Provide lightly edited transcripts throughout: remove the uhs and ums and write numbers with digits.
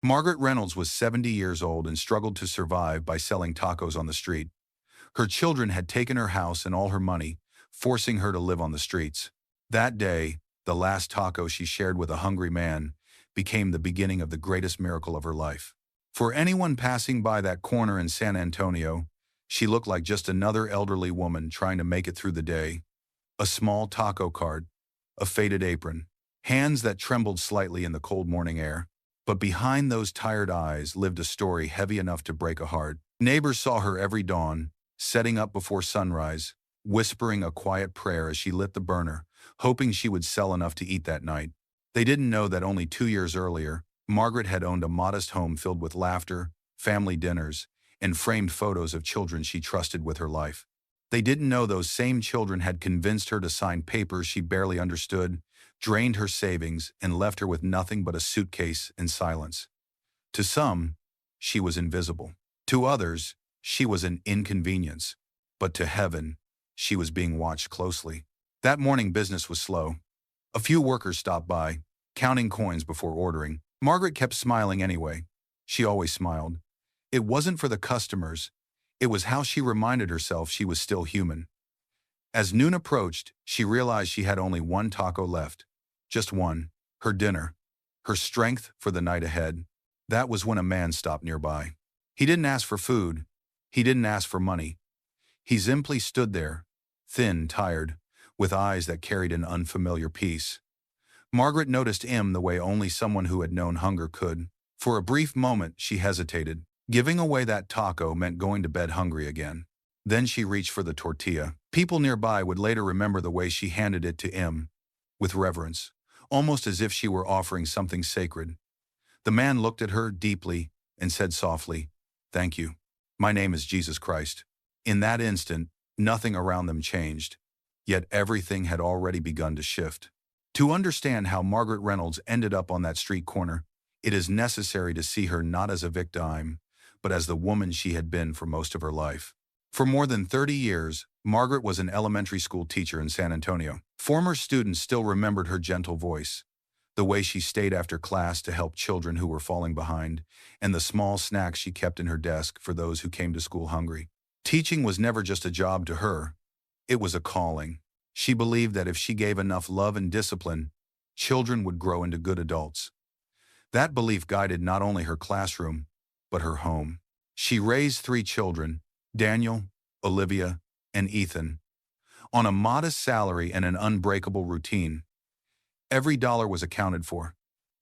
Margaret Reynolds was 70 years old and struggled to survive by selling tacos on the street. Her children had taken her house and all her money, forcing her to live on the streets. That day, the last taco she shared with a hungry man, became the beginning of the greatest miracle of her life. For anyone passing by that corner in San Antonio, she looked like just another elderly woman trying to make it through the day. A small taco cart, a faded apron, hands that trembled slightly in the cold morning air. But behind those tired eyes lived a story heavy enough to break a heart. Neighbors saw her every dawn, setting up before sunrise, whispering a quiet prayer as she lit the burner, hoping she would sell enough to eat that night. They didn't know that only 2 years earlier, Margaret had owned a modest home filled with laughter, family dinners, and framed photos of children she trusted with her life. They didn't know those same children had convinced her to sign papers she barely understood, drained her savings, and left her with nothing but a suitcase and silence. To some, she was invisible. To others, she was an inconvenience. But to heaven, she was being watched closely. That morning business was slow. A few workers stopped by, counting coins before ordering. Margaret kept smiling anyway. She always smiled. It wasn't for the customers. It was how she reminded herself she was still human. As noon approached, she realized she had only one taco left. Just one. Her dinner. Her strength for the night ahead. That was when a man stopped nearby. He didn't ask for food. He didn't ask for money. He simply stood there, thin, tired, with eyes that carried an unfamiliar peace. Margaret noticed him the way only someone who had known hunger could. For a brief moment, she hesitated. Giving away that taco meant going to bed hungry again. Then she reached for the tortilla. People nearby would later remember the way she handed it to him, with reverence, almost as if she were offering something sacred. The man looked at her deeply and said softly, "Thank you. My name is Jesus Christ." In that instant, nothing around them changed, yet everything had already begun to shift. To understand how Margaret Reynolds ended up on that street corner, it is necessary to see her not as a victim, but as the woman she had been for most of her life. For more than 30 years, Margaret was an elementary school teacher in San Antonio. Former students still remembered her gentle voice, the way she stayed after class to help children who were falling behind, and the small snacks she kept in her desk for those who came to school hungry. Teaching was never just a job to her. It was a calling. She believed that if she gave enough love and discipline, children would grow into good adults. That belief guided not only her classroom, but her home. She raised 3 children, Daniel, Olivia, and Ethan, on a modest salary and an unbreakable routine. Every dollar was accounted for.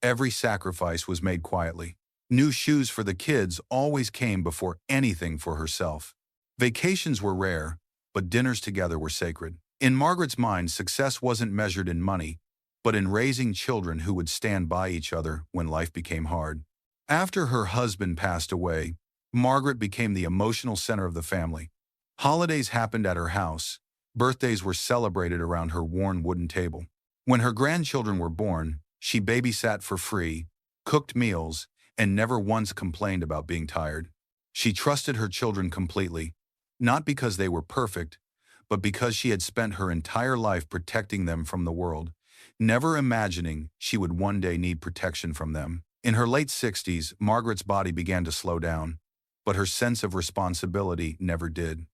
Every sacrifice was made quietly. New shoes for the kids always came before anything for herself. Vacations were rare, but dinners together were sacred. In Margaret's mind, success wasn't measured in money, but in raising children who would stand by each other when life became hard. After her husband passed away, Margaret became the emotional center of the family. Holidays happened at her house. Birthdays were celebrated around her worn wooden table. When her grandchildren were born, she babysat for free, cooked meals, and never once complained about being tired. She trusted her children completely, not because they were perfect, but because she had spent her entire life protecting them from the world, never imagining she would one day need protection from them. In her late 60s, Margaret's body began to slow down, but her sense of responsibility never did.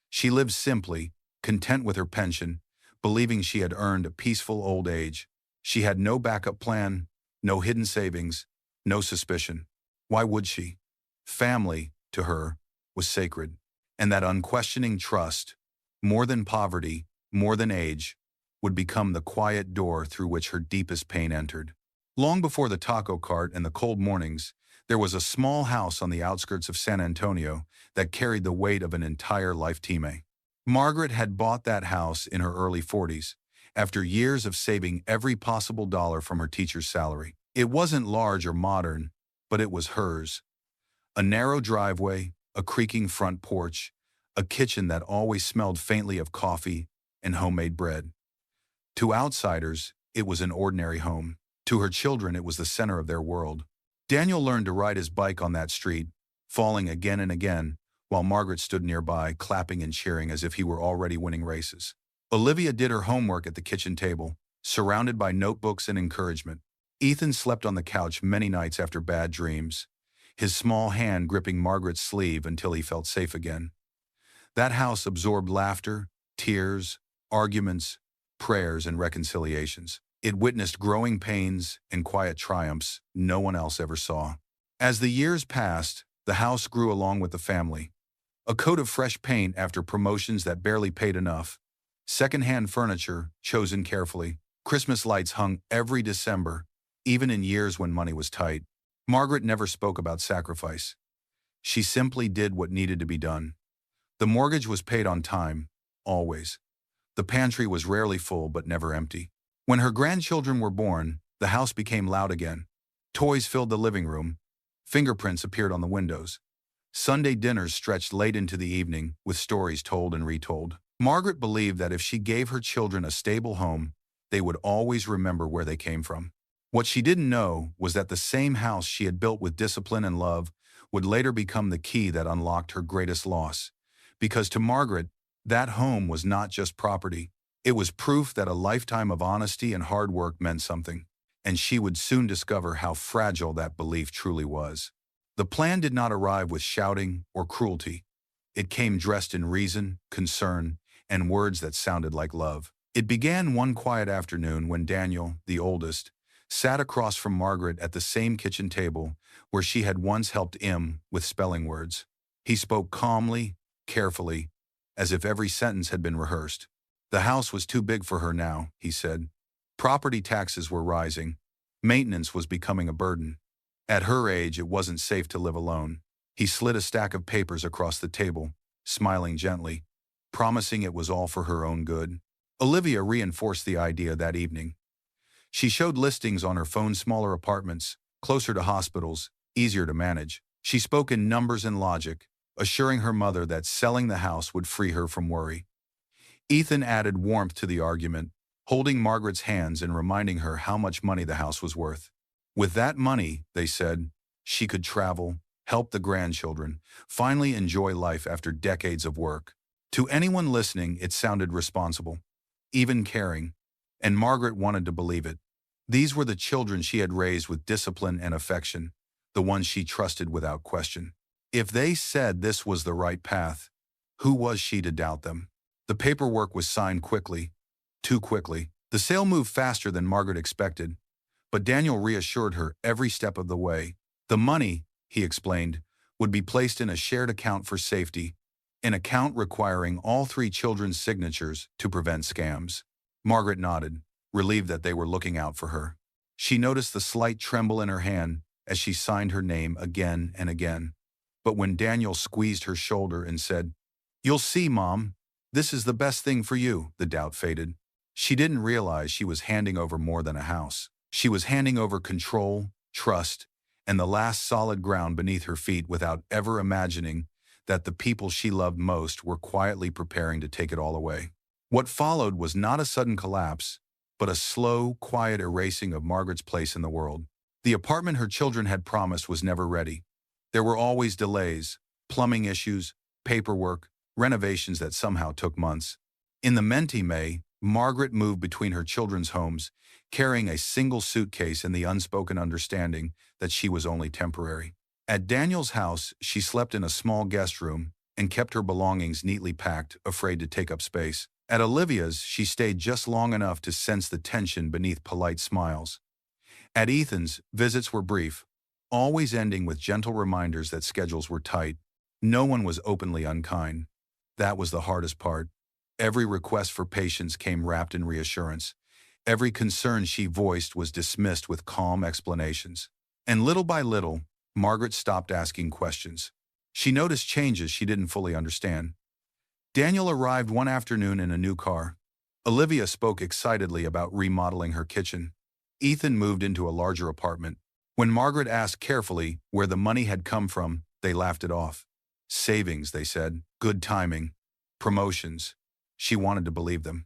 She lived simply, content with her pension, believing she had earned a peaceful old age. She had no backup plan, no hidden savings, no suspicion. Why would she? Family, to her, was sacred, and that unquestioning trust, more than poverty, more than age, would become the quiet door through which her deepest pain entered. Long before the taco cart and the cold mornings, there was a small house on the outskirts of San Antonio that carried the weight of an entire lifetime. Margaret had bought that house in her early 40s, after years of saving every possible dollar from her teacher's salary. It wasn't large or modern, but it was hers. A narrow driveway, a creaking front porch, a kitchen that always smelled faintly of coffee and homemade bread. To outsiders, it was an ordinary home. To her children, it was the center of their world. Daniel learned to ride his bike on that street, falling again and again, while Margaret stood nearby, clapping and cheering as if he were already winning races. Olivia did her homework at the kitchen table, surrounded by notebooks and encouragement. Ethan slept on the couch many nights after bad dreams, his small hand gripping Margaret's sleeve until he felt safe again. That house absorbed laughter, tears, arguments, prayers, and reconciliations. It witnessed growing pains and quiet triumphs no one else ever saw. As the years passed, the house grew along with the family. A coat of fresh paint after promotions that barely paid enough, second-hand furniture chosen carefully, Christmas lights hung every December, even in years when money was tight. Margaret never spoke about sacrifice. She simply did what needed to be done. The mortgage was paid on time, always. The pantry was rarely full but never empty. When her grandchildren were born, the house became loud again. Toys filled the living room. Fingerprints appeared on the windows. Sunday dinners stretched late into the evening, with stories told and retold. Margaret believed that if she gave her children a stable home, they would always remember where they came from. What she didn't know was that the same house she had built with discipline and love would later become the key that unlocked her greatest loss. Because to Margaret, that home was not just property. It was proof that a lifetime of honesty and hard work meant something, and she would soon discover how fragile that belief truly was. The plan did not arrive with shouting or cruelty. It came dressed in reason, concern, and words that sounded like love. It began one quiet afternoon when Daniel, the oldest, sat across from Margaret at the same kitchen table where she had once helped Im with spelling words. He spoke calmly, carefully, as if every sentence had been rehearsed. The house was too big for her now, he said. Property taxes were rising. Maintenance was becoming a burden. At her age, it wasn't safe to live alone. He slid a stack of papers across the table, smiling gently, promising it was all for her own good. Olivia reinforced the idea that evening. She showed listings on her phone's smaller apartments, closer to hospitals, easier to manage. She spoke in numbers and logic, assuring her mother that selling the house would free her from worry. Ethan added warmth to the argument, holding Margaret's hands and reminding her how much money the house was worth. With that money, they said, she could travel, help the grandchildren, finally enjoy life after decades of work. To anyone listening, it sounded responsible, even caring, and Margaret wanted to believe it. These were the children she had raised with discipline and affection, the ones she trusted without question. If they said this was the right path, who was she to doubt them? The paperwork was signed quickly, too quickly. The sale moved faster than Margaret expected, but Daniel reassured her every step of the way. The money, he explained, would be placed in a shared account for safety, an account requiring all three children's signatures to prevent scams. Margaret nodded, relieved that they were looking out for her. She noticed the slight tremble in her hand as she signed her name again and again. But when Daniel squeezed her shoulder and said, "You'll see, Mom, this is the best thing for you," the doubt faded. She didn't realize she was handing over more than a house. She was handing over control, trust, and the last solid ground beneath her feet without ever imagining that the people she loved most were quietly preparing to take it all away. What followed was not a sudden collapse, but a slow, quiet erasing of Margaret's place in the world. The apartment her children had promised was never ready. There were always delays, plumbing issues, paperwork, renovations that somehow took months. In the May, Margaret moved between her children's homes, carrying a single suitcase and the unspoken understanding that she was only temporary. At Daniel's house, she slept in a small guest room and kept her belongings neatly packed, afraid to take up space. At Olivia's, she stayed just long enough to sense the tension beneath polite smiles. At Ethan's, visits were brief, always ending with gentle reminders that schedules were tight. No one was openly unkind. That was the hardest part. Every request for patience came wrapped in reassurance. Every concern she voiced was dismissed with calm explanations. And little by little, Margaret stopped asking questions. She noticed changes she didn't fully understand. Daniel arrived one afternoon in a new car. Olivia spoke excitedly about remodeling her kitchen. Ethan moved into a larger apartment. When Margaret asked carefully where the money had come from, they laughed it off. Savings, they said. Good timing. Promotions. She wanted to believe them.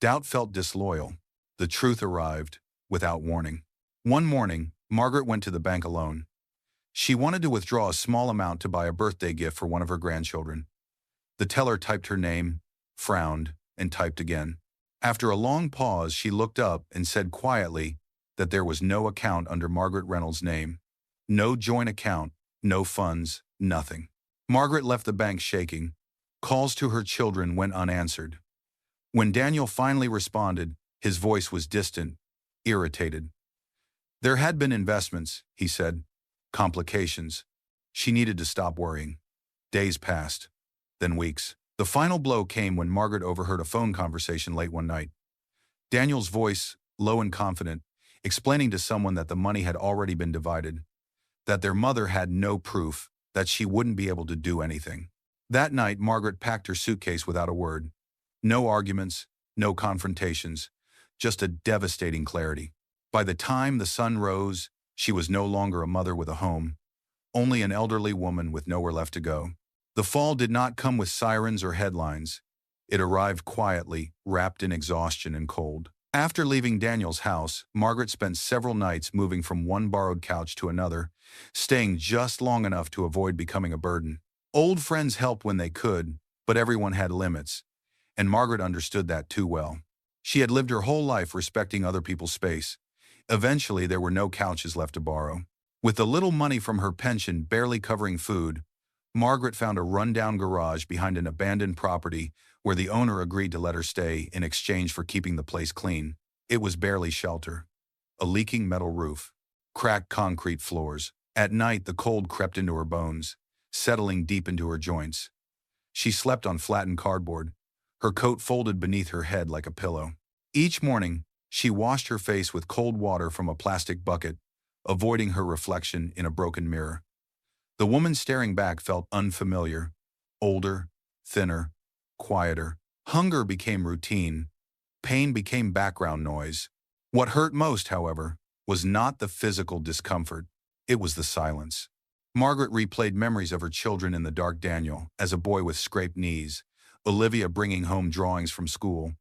Doubt felt disloyal. The truth arrived, without warning. One morning, Margaret went to the bank alone. She wanted to withdraw a small amount to buy a birthday gift for one of her grandchildren. The teller typed her name, frowned, and typed again. After a long pause, she looked up and said quietly, that there was no account under Margaret Reynolds' name. No joint account, no funds, nothing. Margaret left the bank shaking. Calls to her children went unanswered. When Daniel finally responded, his voice was distant, irritated. There had been investments, he said. Complications. She needed to stop worrying. Days passed. Then weeks. The final blow came when Margaret overheard a phone conversation late one night. Daniel's voice, low and confident, explaining to someone that the money had already been divided, that their mother had no proof, that she wouldn't be able to do anything. That night, Margaret packed her suitcase without a word. No arguments, no confrontations, just a devastating clarity. By the time the sun rose, she was no longer a mother with a home, only an elderly woman with nowhere left to go. The fall did not come with sirens or headlines. It arrived quietly, wrapped in exhaustion and cold. After leaving Daniel's house, Margaret spent several nights moving from one borrowed couch to another, staying just long enough to avoid becoming a burden. Old friends helped when they could, but everyone had limits, and Margaret understood that too well. She had lived her whole life respecting other people's space. Eventually, there were no couches left to borrow. With the little money from her pension barely covering food, Margaret found a rundown garage behind an abandoned property where the owner agreed to let her stay in exchange for keeping the place clean. It was barely shelter. A leaking metal roof, cracked concrete floors. At night, the cold crept into her bones, settling deep into her joints. She slept on flattened cardboard, her coat folded beneath her head like a pillow. Each morning, she washed her face with cold water from a plastic bucket, avoiding her reflection in a broken mirror. The woman staring back felt unfamiliar, older, thinner, quieter. Hunger became routine. Pain became background noise. What hurt most, however, was not the physical discomfort. It was the silence. Margaret replayed memories of her children in the dark. Daniel, as a boy with scraped knees, Olivia bringing home drawings from school,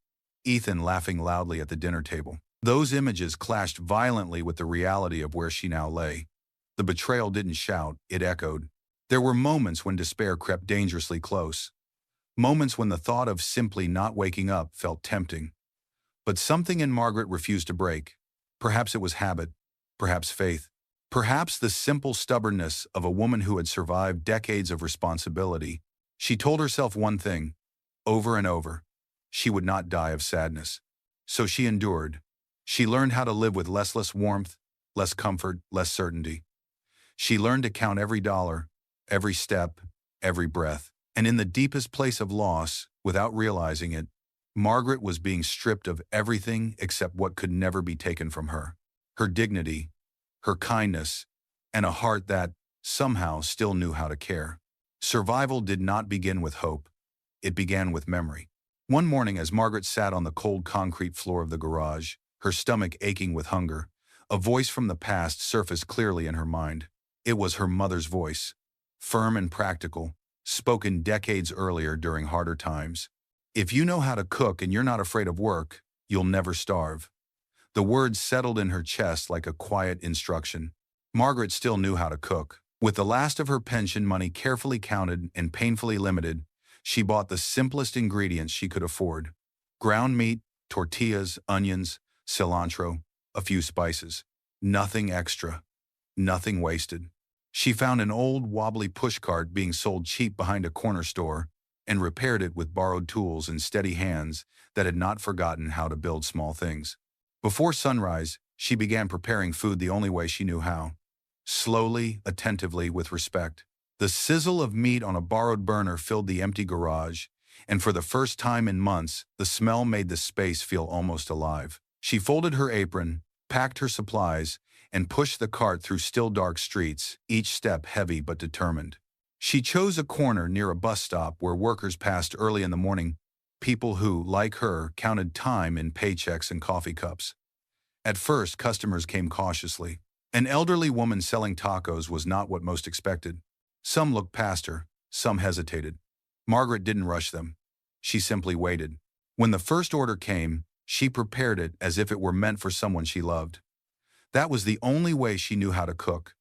Ethan laughing loudly at the dinner table. Those images clashed violently with the reality of where she now lay. The betrayal didn't shout, it echoed. There were moments when despair crept dangerously close. Moments when the thought of simply not waking up felt tempting. But something in Margaret refused to break. Perhaps it was habit, perhaps faith, perhaps the simple stubbornness of a woman who had survived decades of responsibility. She told herself one thing, over and over. She would not die of sadness. So she endured. She learned how to live with less warmth, less comfort, less certainty. She learned to count every dollar, every step, every breath. And in the deepest place of loss, without realizing it, Margaret was being stripped of everything except what could never be taken from her. Her dignity, her kindness, and a heart that, somehow, still knew how to care. Survival did not begin with hope. It began with memory. One morning, as Margaret sat on the cold concrete floor of the garage, her stomach aching with hunger, a voice from the past surfaced clearly in her mind. It was her mother's voice, firm and practical, spoken decades earlier during harder times. If you know how to cook and you're not afraid of work, you'll never starve. The words settled in her chest like a quiet instruction. Margaret still knew how to cook. With the last of her pension money carefully counted and painfully limited, she bought the simplest ingredients she could afford. Ground meat, tortillas, onions, cilantro, a few spices. Nothing extra. Nothing wasted. She found an old, wobbly pushcart being sold cheap behind a corner store and repaired it with borrowed tools and steady hands that had not forgotten how to build small things. Before sunrise, she began preparing food the only way she knew how. Slowly, attentively, with respect. The sizzle of meat on a borrowed burner filled the empty garage, and for the first time in months, the smell made the space feel almost alive. She folded her apron, packed her supplies, and pushed the cart through still dark streets, each step heavy but determined. She chose a corner near a bus stop where workers passed early in the morning, people who, like her, counted time in paychecks and coffee cups. At first, customers came cautiously. An elderly woman selling tacos was not what most expected. Some looked past her, some hesitated. Margaret didn't rush them. She simply waited. When the first order came, she prepared it as if it were meant for someone she loved. That was the only way she knew how to cook.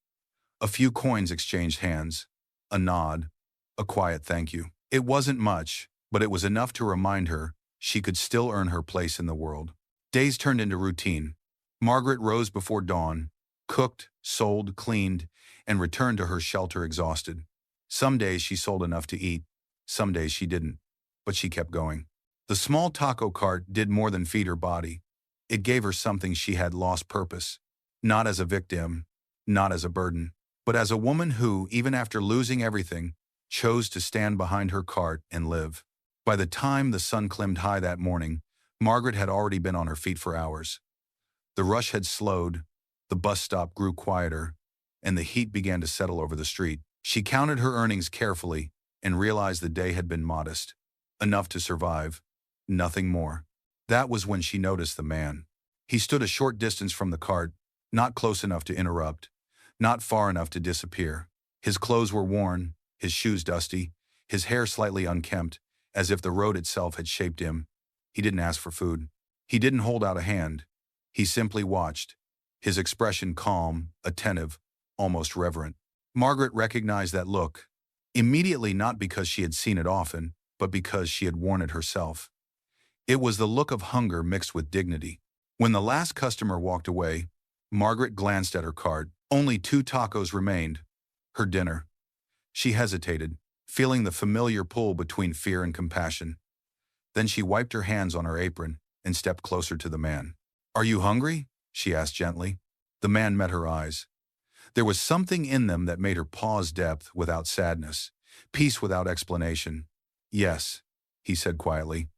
A few coins exchanged hands, a nod, a quiet thank you. It wasn't much, but it was enough to remind her she could still earn her place in the world. Days turned into routine. Margaret rose before dawn, cooked, sold, cleaned, and returned to her shelter exhausted. Some days she sold enough to eat, some days she didn't, but she kept going. The small taco cart did more than feed her body. It gave her something she had lost: purpose. Not as a victim, not as a burden, but as a woman who, even after losing everything, chose to stand behind her cart and live. By the time the sun climbed high that morning, Margaret had already been on her feet for hours. The rush had slowed, the bus stop grew quieter, and the heat began to settle over the street. She counted her earnings carefully and realized the day had been modest. Enough to survive, nothing more. That was when she noticed the man. He stood a short distance from the cart, not close enough to interrupt, not far enough to disappear. His clothes were worn, his shoes dusty, his hair slightly unkempt, as if the road itself had shaped him. He didn't ask for food. He didn't hold out a hand. He simply watched, his expression calm, attentive, almost reverent. Margaret recognized that look, immediately, not because she had seen it often, but because she had worn it herself. It was the look of hunger mixed with dignity. When the last customer walked away, Margaret glanced at her cart. Only 2 tacos remained, her dinner. She hesitated, feeling the familiar pull between fear and compassion. Then she wiped her hands on her apron and stepped closer to the man. "Are you hungry?" she asked gently. The man met her eyes. There was something in them that made her pause: depth without sadness, peace without explanation. "Yes," he said quietly,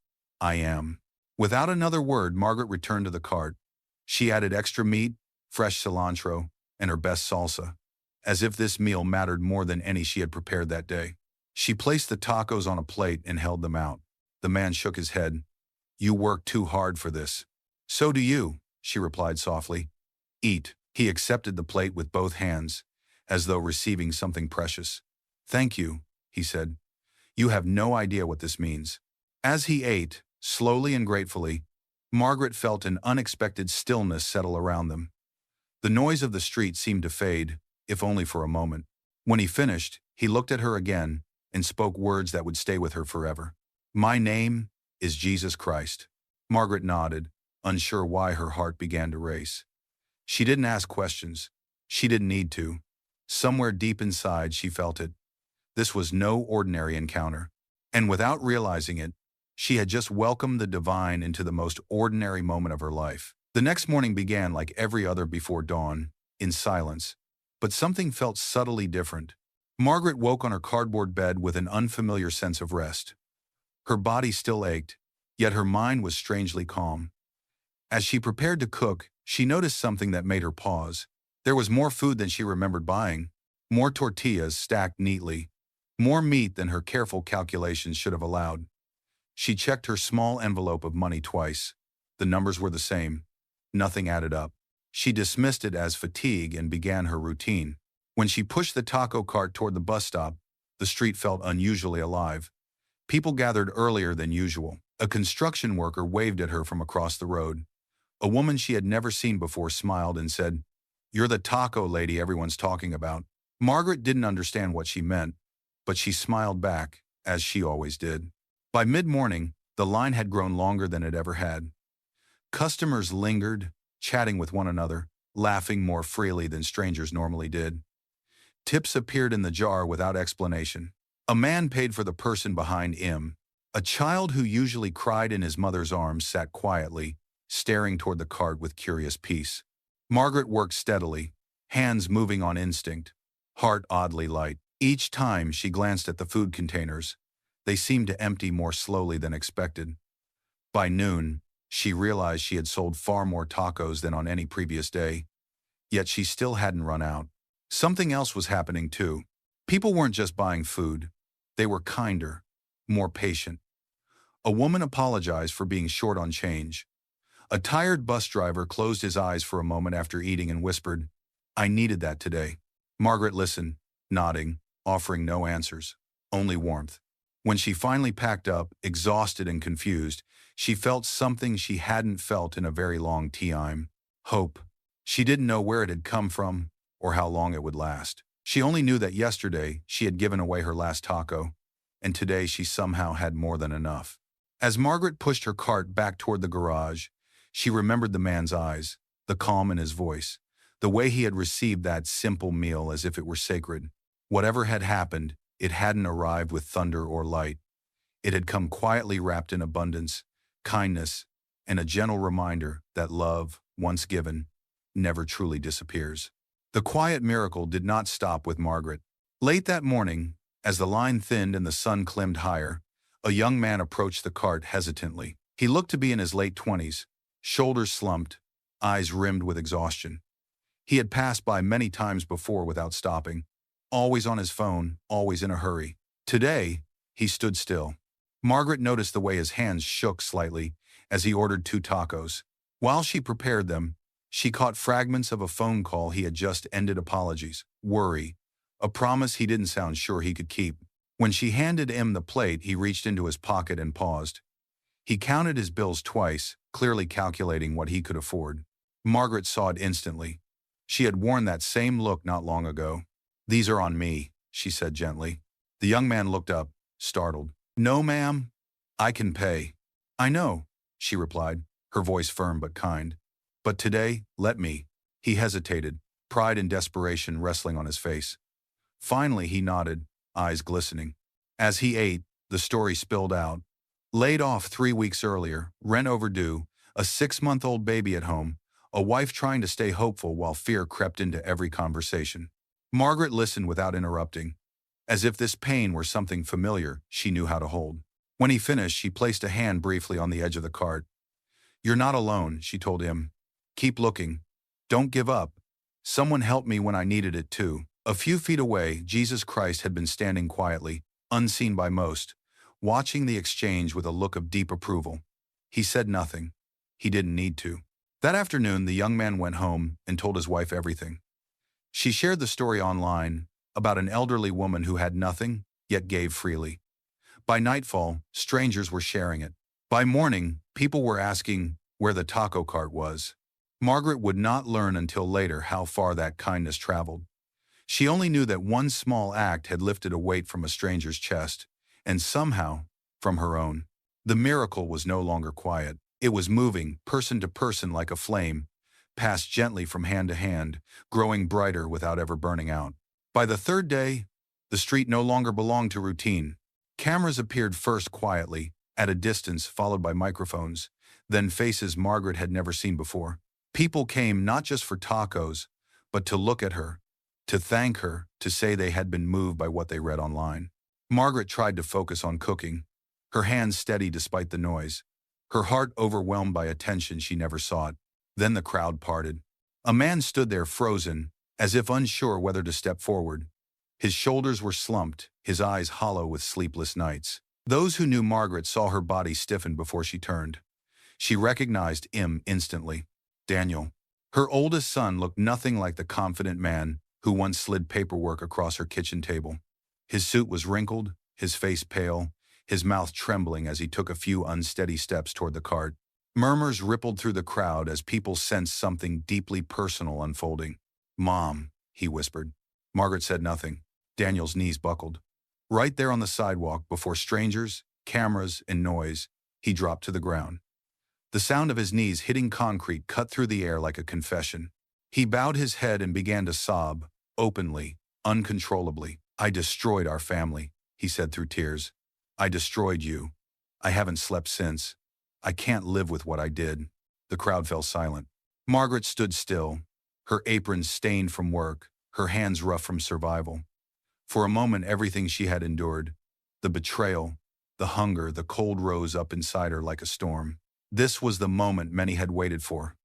"I am." Without another word, Margaret returned to the cart. She added extra meat, fresh cilantro, and her best salsa, as if this meal mattered more than any she had prepared that day. She placed the tacos on a plate and held them out. The man shook his head. "You work too hard for this." "So do you," she replied softly. "Eat." He accepted the plate with both hands, as though receiving something precious. "Thank you," he said. "You have no idea what this means." As he ate, slowly and gratefully, Margaret felt an unexpected stillness settle around them. The noise of the street seemed to fade, if only for a moment. When he finished, he looked at her again and spoke words that would stay with her forever. "My name is Jesus Christ." Margaret nodded, unsure why her heart began to race. She didn't ask questions. She didn't need to. Somewhere deep inside, she felt it. This was no ordinary encounter. And without realizing it, she had just welcomed the divine into the most ordinary moment of her life. The next morning began like every other before dawn, in silence. But something felt subtly different. Margaret woke on her cardboard bed with an unfamiliar sense of rest. Her body still ached, yet her mind was strangely calm. As she prepared to cook, she noticed something that made her pause. There was more food than she remembered buying, more tortillas stacked neatly, more meat than her careful calculations should have allowed. She checked her small envelope of money twice. The numbers were the same. Nothing added up. She dismissed it as fatigue and began her routine. When she pushed the taco cart toward the bus stop, the street felt unusually alive. People gathered earlier than usual. A construction worker waved at her from across the road. A woman she had never seen before smiled and said, "You're the taco lady everyone's talking about." Margaret didn't understand what she meant, but she smiled back, as she always did. By mid-morning, the line had grown longer than it ever had. Customers lingered, chatting with one another, laughing more freely than strangers normally did. Tips appeared in the jar without explanation. A man paid for the person behind him. A child who usually cried in his mother's arms sat quietly, staring toward the cart with curious peace. Margaret worked steadily, hands moving on instinct, heart oddly light. Each time she glanced at the food containers, they seemed to empty more slowly than expected. By noon, she realized she had sold far more tacos than on any previous day, yet she still hadn't run out. Something else was happening too. People weren't just buying food, they were kinder, more patient. A woman apologized for being short on change. A tired bus driver closed his eyes for a moment after eating and whispered, "I needed that today." Margaret listened, nodding, offering no answers, only warmth. When she finally packed up, exhausted and confused, she felt something she hadn't felt in a very long time: hope. She didn't know where it had come from or how long it would last. She only knew that yesterday she had given away her last taco, and today she somehow had more than enough. As Margaret pushed her cart back toward the garage, she remembered the man's eyes. the calm in his voice, the way he had received that simple meal as if it were sacred. Whatever had happened, it hadn't arrived with thunder or light. It had come quietly wrapped in abundance, kindness, and a gentle reminder that love, once given, never truly disappears. The quiet miracle did not stop with Margaret. Late that morning, as the line thinned and the sun climbed higher, a young man approached the cart hesitantly. He looked to be in his late 20s, shoulders slumped, eyes rimmed with exhaustion. He had passed by many times before without stopping, always on his phone, always in a hurry. Today, he stood still. Margaret noticed the way his hands shook slightly as he ordered 2 tacos. While she prepared them, she caught fragments of a phone call he had just ended. Apologies, worry, a promise he didn't sound sure he could keep. When she handed him the plate, he reached into his pocket and paused. He counted his bills twice, clearly calculating what he could afford. Margaret saw it instantly. She had worn that same look not long ago. "These are on me," she said gently. The young man looked up, startled. "No, ma'am. I can pay." "I know," she replied, her voice firm but kind. "But today, let me." He hesitated, pride and desperation wrestling on his face. Finally, he nodded, eyes glistening. As he ate, the story spilled out. Laid off 3 weeks earlier, rent overdue, a 6-month-old baby at home, a wife trying to stay hopeful while fear crept into every conversation. Margaret listened without interrupting. As if this pain were something familiar she knew how to hold. When he finished, she placed a hand briefly on the edge of the cart. "You're not alone," she told him. "Keep looking. Don't give up. Someone helped me when I needed it too." A few feet away, Jesus Christ had been standing quietly, unseen by most, watching the exchange with a look of deep approval. He said nothing. He didn't need to. That afternoon, the young man went home and told his wife everything. She shared the story online about an elderly woman who had nothing, yet gave freely. By nightfall, strangers were sharing it. By morning, people were asking where the taco cart was. Margaret would not learn until later how far that kindness traveled. She only knew that one small act had lifted a weight from a stranger's chest, and somehow, from her own. The miracle was no longer quiet. It was moving, person to person like a flame, passed gently from hand to hand, growing brighter without ever burning out. By the 3rd day, the street no longer belonged to routine. Cameras appeared first quietly, at a distance, followed by microphones, then faces Margaret had never seen before. People came not just for tacos, but to look at her, to thank her, to say they had been moved by what they read online. Margaret tried to focus on cooking, her hands steady despite the noise, her heart overwhelmed by attention she never sought. Then the crowd parted. A man stood there frozen, as if unsure whether to step forward. His shoulders were slumped, his eyes hollow with sleepless nights. Those who knew Margaret saw her body stiffen before she turned. She recognized him instantly. Daniel. Her oldest son looked nothing like the confident man who once slid paperwork across her kitchen table. His suit was wrinkled, his face pale, his mouth trembling as he took a few unsteady steps toward the cart. Murmurs rippled through the crowd as people sensed something deeply personal unfolding. "Mom," he whispered. Margaret said nothing. Daniel's knees buckled. Right there on the sidewalk, before strangers, cameras, and noise, he dropped to the ground. The sound of his knees hitting concrete cut through the air like a confession. He bowed his head and began to sob, openly, uncontrollably. "I destroyed our family," he said through tears. "I destroyed you. I haven't slept since. I can't live with what I did." The crowd fell silent. Margaret stood still, her apron stained from work, her hands rough from survival. For a moment, everything she had endured, the betrayal, the hunger, the cold, rose up inside her like a storm. This was the moment many had waited for.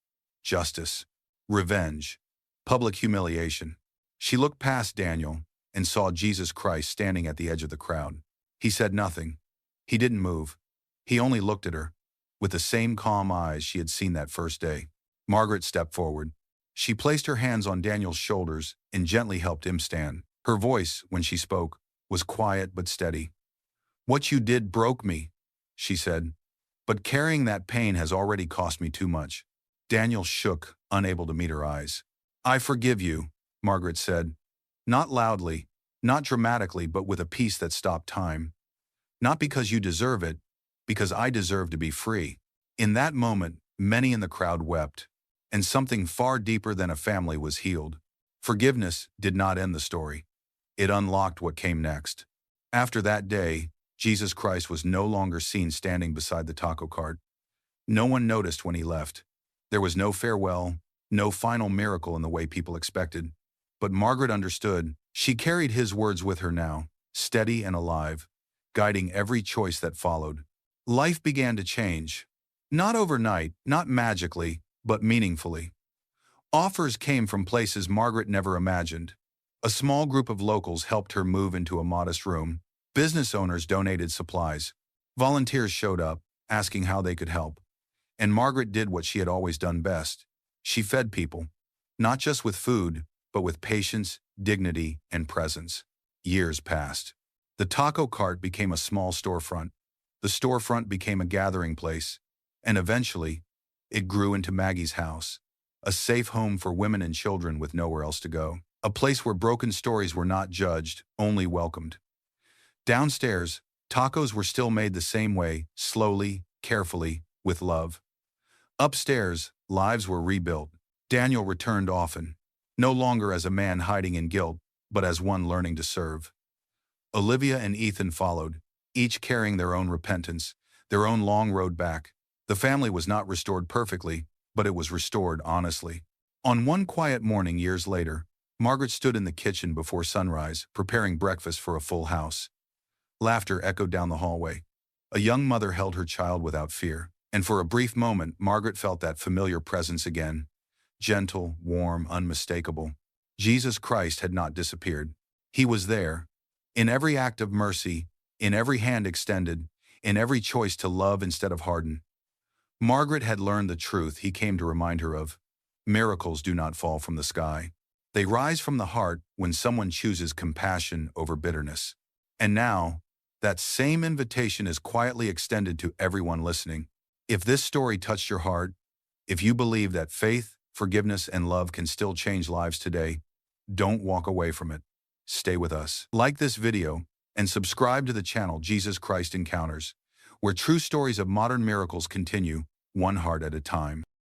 Justice, revenge, public humiliation. She looked past Daniel and saw Jesus Christ standing at the edge of the crowd. He said nothing. He didn't move. He only looked at her, with the same calm eyes she had seen that first day. Margaret stepped forward. She placed her hands on Daniel's shoulders and gently helped him stand. Her voice, when she spoke, was quiet but steady. "What you did broke me," she said, "but carrying that pain has already cost me too much." Daniel shook, unable to meet her eyes. "I forgive you," Margaret said, not loudly, not dramatically, but with a peace that stopped time. "Not because you deserve it, because I deserve to be free." In that moment, many in the crowd wept. and something far deeper than a family was healed. Forgiveness did not end the story. It unlocked what came next. After that day, Jesus Christ was no longer seen standing beside the taco cart. No one noticed when he left. There was no farewell, no final miracle in the way people expected. But Margaret understood. She carried his words with her now, steady and alive, guiding every choice that followed. Life began to change. Not overnight, not magically, but meaningfully. Offers came from places Margaret never imagined. A small group of locals helped her move into a modest room. Business owners donated supplies. Volunteers showed up, asking how they could help. And Margaret did what she had always done best. She fed people, not just with food, but with patience, dignity, and presence. Years passed. The taco cart became a small storefront. The storefront became a gathering place. And eventually, it grew into Maggie's house, a safe home for women and children with nowhere else to go. A place where broken stories were not judged, only welcomed. Downstairs, tacos were still made the same way, slowly, carefully, with love. Upstairs, lives were rebuilt. Daniel returned often, no longer as a man hiding in guilt, but as one learning to serve. Olivia and Ethan followed, each carrying their own repentance, their own long road back. The family was not restored perfectly, but it was restored honestly. On one quiet morning years later, Margaret stood in the kitchen before sunrise, preparing breakfast for a full house. Laughter echoed down the hallway. A young mother held her child without fear, and for a brief moment, Margaret felt that familiar presence again. Gentle, warm, unmistakable. Jesus Christ had not disappeared. He was there, in every act of mercy, in every hand extended, in every choice to love instead of harden. Margaret had learned the truth he came to remind her of. Miracles do not fall from the sky. They rise from the heart when someone chooses compassion over bitterness. And now, that same invitation is quietly extended to everyone listening. If this story touched your heart, if you believe that faith, forgiveness, and love can still change lives today, don't walk away from it. Stay with us. Like this video and subscribe to the channel Jesus Christ Encounters, where true stories of modern miracles continue, one heart at a time.